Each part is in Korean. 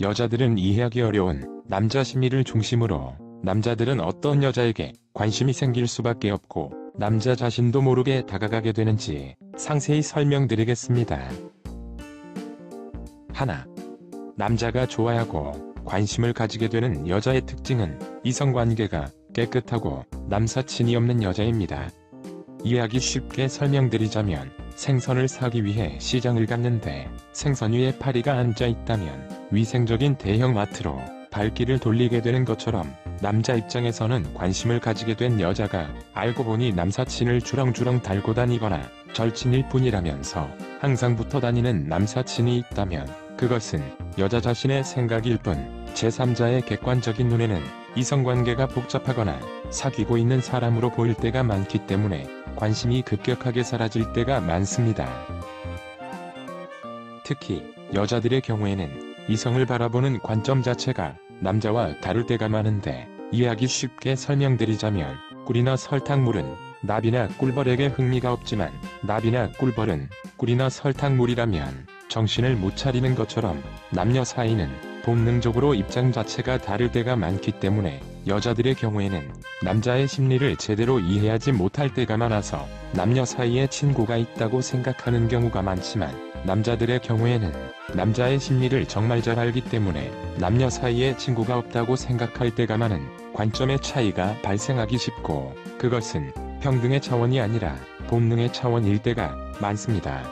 여자들은 이해하기 어려운 남자 심리를 중심으로 남자들은 어떤 여자에게 관심이 생길 수밖에 없고 남자 자신도 모르게 다가가게 되는지 상세히 설명드리겠습니다. 하나. 남자가 좋아하고 관심을 가지게 되는 여자의 특징은 이성관계가 깨끗하고 남사친이 없는 여자입니다. 이해하기 쉽게 설명드리자면 생선을 사기 위해 시장을 갔는데 생선 위에 파리가 앉아 있다면 위생적인 대형마트로 발길을 돌리게 되는 것처럼 남자 입장에서는 관심을 가지게 된 여자가 알고 보니 남사친을 주렁주렁 달고 다니거나 절친일 뿐이라면서 항상 붙어 다니는 남사친이 있다면 그것은 여자 자신의 생각일 뿐 제3자의 객관적인 눈에는 이성관계가 복잡하거나 사귀고 있는 사람으로 보일 때가 많기 때문에 관심이 급격하게 사라질 때가 많습니다. 특히 여자들의 경우에는 이성을 바라보는 관점 자체가 남자와 다를 때가 많은데 이해하기 쉽게 설명드리자면 꿀이나 설탕물은 나비나 꿀벌에게 흥미가 없지만 나비나 꿀벌은 꿀이나 설탕물이라면 정신을 못 차리는 것처럼 남녀 사이는 본능적으로 입장 자체가 다를 때가 많기 때문에 여자들의 경우에는 남자의 심리를 제대로 이해하지 못할 때가 많아서 남녀 사이에 친구가 있다고 생각하는 경우가 많지만 남자들의 경우에는 남자의 심리를 정말 잘 알기 때문에 남녀 사이에 친구가 없다고 생각할 때가 많은 관점의 차이가 발생하기 쉽고 그것은 평등의 차원이 아니라 본능의 차원일 때가 많습니다.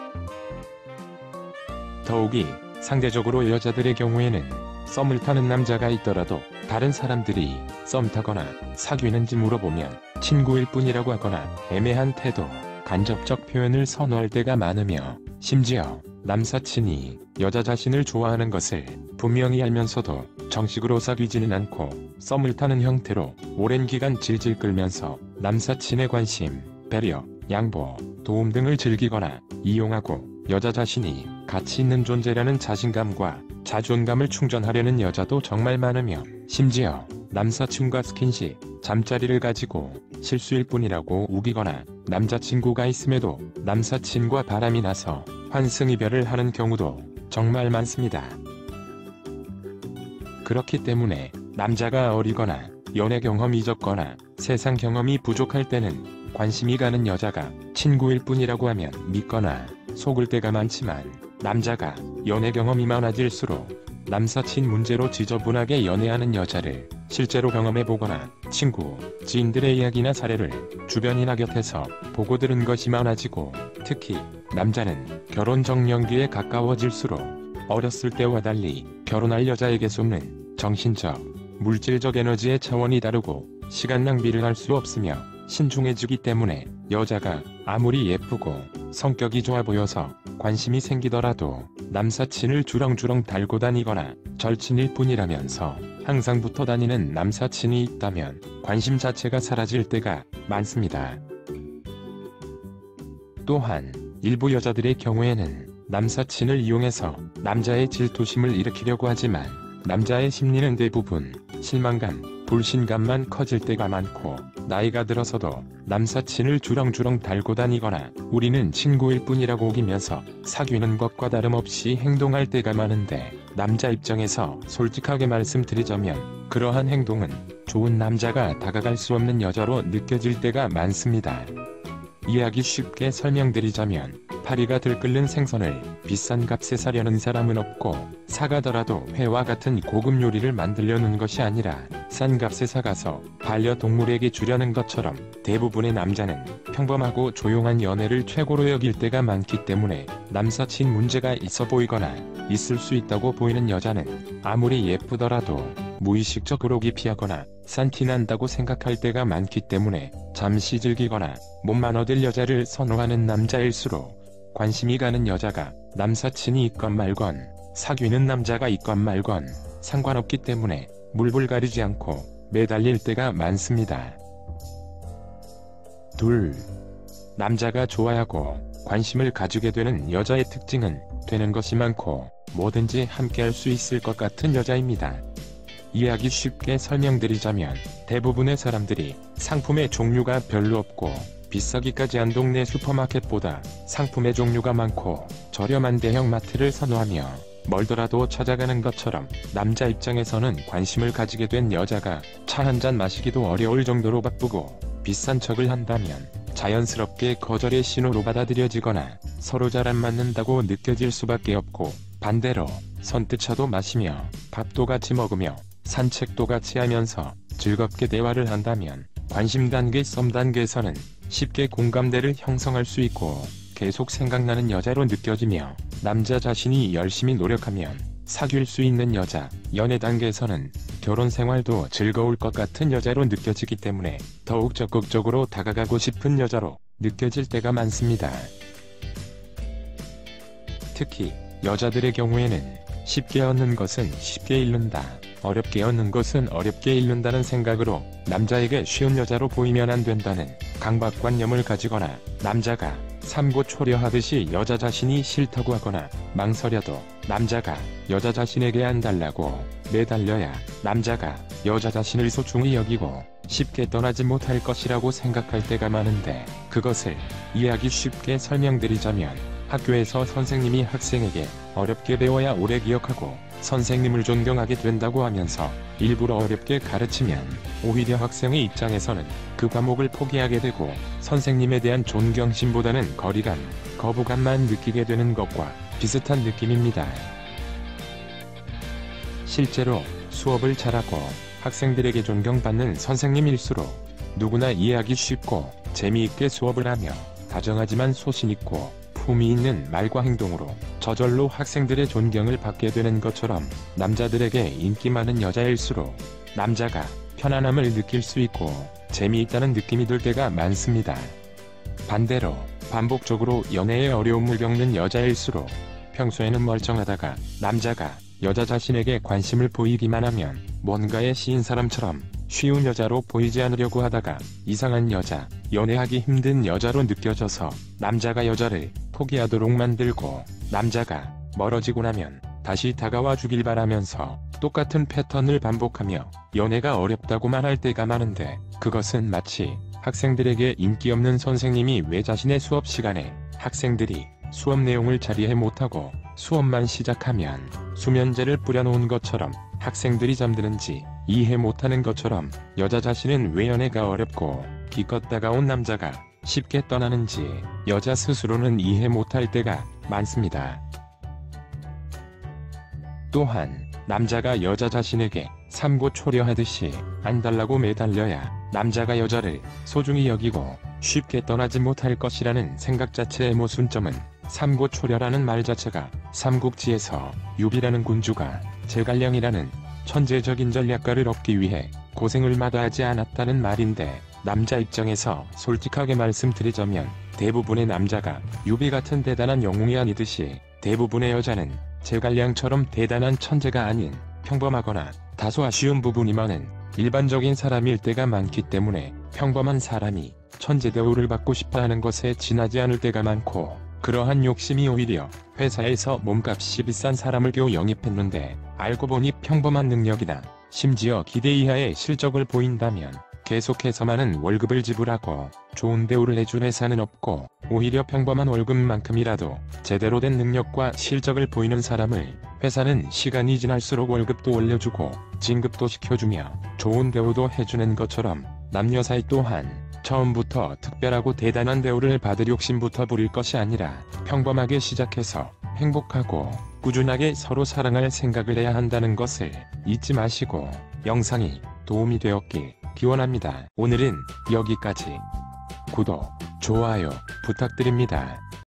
더욱이 상대적으로 여자들의 경우에는 썸을 타는 남자가 있더라도 다른 사람들이 썸 타거나 사귀는지 물어보면 친구일 뿐이라고 하거나 애매한 태도, 간접적 표현을 선호할 때가 많으며 심지어 남사친이 여자 자신을 좋아하는 것을 분명히 알면서도 정식으로 사귀지는 않고 썸을 타는 형태로 오랜 기간 질질 끌면서 남사친의 관심, 배려, 양보, 도움 등을 즐기거나 이용하고 여자 자신이 가치 있는 존재라는 자신감과 자존감을 충전하려는 여자도 정말 많으며 심지어 남사친과 스킨십, 잠자리를 가지고 실수일 뿐이라고 우기거나 남자친구가 있음에도 남사친과 바람이 나서 환승이별을 하는 경우도 정말 많습니다. 그렇기 때문에 남자가 어리거나 연애 경험이 적거나 세상 경험이 부족할 때는 관심이 가는 여자가 친구일 뿐이라고 하면 믿거나 속을 때가 많지만 남자가 연애 경험이 많아질수록 남사친 문제로 지저분하게 연애하는 여자를 실제로 경험해보거나 친구, 지인들의 이야기나 사례를 주변이나 곁에서 보고 들은 것이 많아지고 특히 남자는 결혼 정년기에 가까워질수록 어렸을 때와 달리 결혼할 여자에게 쏟는 정신적, 물질적 에너지의 차원이 다르고 시간 낭비를 할 수 없으며 신중해지기 때문에 여자가 아무리 예쁘고 성격이 좋아 보여서 관심이 생기더라도 남사친을 주렁주렁 달고 다니거나 절친일 뿐이라면서 항상 붙어 다니는 남사친이 있다면 관심 자체가 사라질 때가 많습니다. 또한 일부 여자들의 경우에는 남사친을 이용해서 남자의 질투심을 일으키려고 하지만 남자의 심리는 대부분 실망감, 불신감만 커질 때가 많고 나이가 들어서도 남사친을 주렁주렁 달고 다니거나 우리는 친구일 뿐이라고 우기면서 사귀는 것과 다름없이 행동할 때가 많은데 남자 입장에서 솔직하게 말씀드리자면 그러한 행동은 좋은 남자가 다가갈 수 없는 여자로 느껴질 때가 많습니다. 이해하기 쉽게 설명드리자면 파리가 들끓는 생선을 비싼 값에 사려는 사람은 없고 사가더라도 회와 같은 고급 요리를 만들려는 것이 아니라 싼 값에 사가서 반려동물에게 주려는 것처럼 대부분의 남자는 평범하고 조용한 연애를 최고로 여길 때가 많기 때문에 남사친 문제가 있어 보이거나 있을 수 있다고 보이는 여자는 아무리 예쁘더라도 무의식적으로 기피하거나 싼 티 난다고 생각할 때가 많기 때문에 잠시 즐기거나 몸만 얻을 여자를 선호하는 남자일수록 관심이 가는 여자가 남사친이 있건 말건 사귀는 남자가 있건 말건 상관없기 때문에 물불 가리지 않고 매달릴 때가 많습니다. 둘. 남자가 좋아하고 관심을 가지게 되는 여자의 특징은 되는 것이 많고 뭐든지 함께할 수 있을 것 같은 여자입니다. 이해하기 쉽게 설명드리자면 대부분의 사람들이 상품의 종류가 별로 없고 비싸기까지 한 동네 슈퍼마켓보다 상품의 종류가 많고 저렴한 대형마트를 선호하며 멀더라도 찾아가는 것처럼 남자 입장에서는 관심을 가지게 된 여자가 차 한잔 마시기도 어려울 정도로 바쁘고 비싼 척을 한다면 자연스럽게 거절의 신호로 받아들여지거나 서로 잘 안 맞는다고 느껴질 수밖에 없고, 반대로 선뜻 차도 마시며 밥도 같이 먹으며 산책도 같이 하면서 즐겁게 대화를 한다면 관심 단계, 썸 단계에서는 쉽게 공감대를 형성할 수 있고 계속 생각나는 여자로 느껴지며, 남자 자신이 열심히 노력하면 사귈 수 있는 여자, 연애 단계에서는 결혼 생활도 즐거울 것 같은 여자로 느껴지기 때문에 더욱 적극적으로 다가가고 싶은 여자로 느껴질 때가 많습니다. 특히 여자들의 경우에는 쉽게 얻는 것은 쉽게 잃는다, 어렵게 얻는 것은 어렵게 잃는다는 생각으로 남자에게 쉬운 여자로 보이면 안 된다는 강박관념을 가지거나, 남자가 삼고초려하듯이 여자 자신이 싫다고 하거나 망설여도 남자가 여자 자신에게 안달나고 매달려야 남자가 여자 자신을 소중히 여기고 쉽게 떠나지 못할 것이라고 생각할 때가 많은데, 그것을 이해하기 쉽게 설명드리자면 학교에서 선생님이 학생에게 어렵게 배워야 오래 기억하고 선생님을 존경하게 된다고 하면서 일부러 어렵게 가르치면 오히려 학생의 입장에서는 그 과목을 포기하게 되고 선생님에 대한 존경심보다는 거리감, 거부감만 느끼게 되는 것과 비슷한 느낌입니다. 실제로 수업을 잘하고 학생들에게 존경받는 선생님일수록 누구나 이해하기 쉽고 재미있게 수업을 하며 다정하지만 소신있고 품위 있는 말과 행동으로 저절로 학생들의 존경을 받게 되는 것처럼, 남자들에게 인기 많은 여자일수록 남자가 편안함을 느낄 수 있고 재미있다는 느낌이 들 때가 많습니다. 반대로 반복적으로 연애에 어려움을 겪는 여자일수록 평소에는 멀쩡하다가 남자가 여자 자신에게 관심을 보이기만 하면 뭔가에 시인 사람처럼 쉬운 여자로 보이지 않으려고 하다가 이상한 여자, 연애하기 힘든 여자로 느껴져서 남자가 여자를 포기하도록 만들고, 남자가 멀어지고 나면 다시 다가와 주길 바라면서 똑같은 패턴을 반복하며 연애가 어렵다고만 할 때가 많은데, 그것은 마치 학생들에게 인기 없는 선생님이 왜 자신의 수업 시간에 학생들이 수업 내용을 잘 이해 못하고 수업만 시작하면 수면제를 뿌려놓은 것처럼 학생들이 잠드는지 이해 못하는 것처럼 여자 자신은 왜 연애가 어렵고 기껏 다가온 남자가 쉽게 떠나는지 여자 스스로는 이해 못할 때가 많습니다. 또한 남자가 여자 자신에게 삼고초려하듯이 안달나고 매달려야 남자가 여자를 소중히 여기고 쉽게 떠나지 못할 것이라는 생각 자체의 모순점은, 삼고초려라는 말 자체가 삼국지에서 유비라는 군주가 제갈량이라는 천재적인 전략가를 얻기 위해 고생을 마다하지 않았다는 말인데, 남자 입장에서 솔직하게 말씀드리자면 대부분의 남자가 유비 같은 대단한 영웅이 아니듯이 대부분의 여자는 제갈량처럼 대단한 천재가 아닌 평범하거나 다소 아쉬운 부분이 많은 일반적인 사람일 때가 많기 때문에 평범한 사람이 천재 대우를 받고 싶어하는 것에 지나지 않을 때가 많고, 그러한 욕심이 오히려 회사에서 몸값이 비싼 사람을 겨우 영입했는데 알고 보니 평범한 능력이나 심지어 기대 이하의 실적을 보인다면 계속해서 많은 월급을 지불하고 좋은 대우를 해준 회사는 없고, 오히려 평범한 월급만큼이라도 제대로 된 능력과 실적을 보이는 사람을 회사는 시간이 지날수록 월급도 올려주고 진급도 시켜주며 좋은 대우도 해주는 것처럼, 남녀 사이 또한 처음부터 특별하고 대단한 대우를 받을 욕심부터 부릴 것이 아니라 평범하게 시작해서 행복하고 꾸준하게 서로 사랑할 생각을 해야 한다는 것을 잊지 마시고, 영상이 도움이 되었길 기원합니다. 오늘은 여기까지. 구독, 좋아요 부탁드립니다.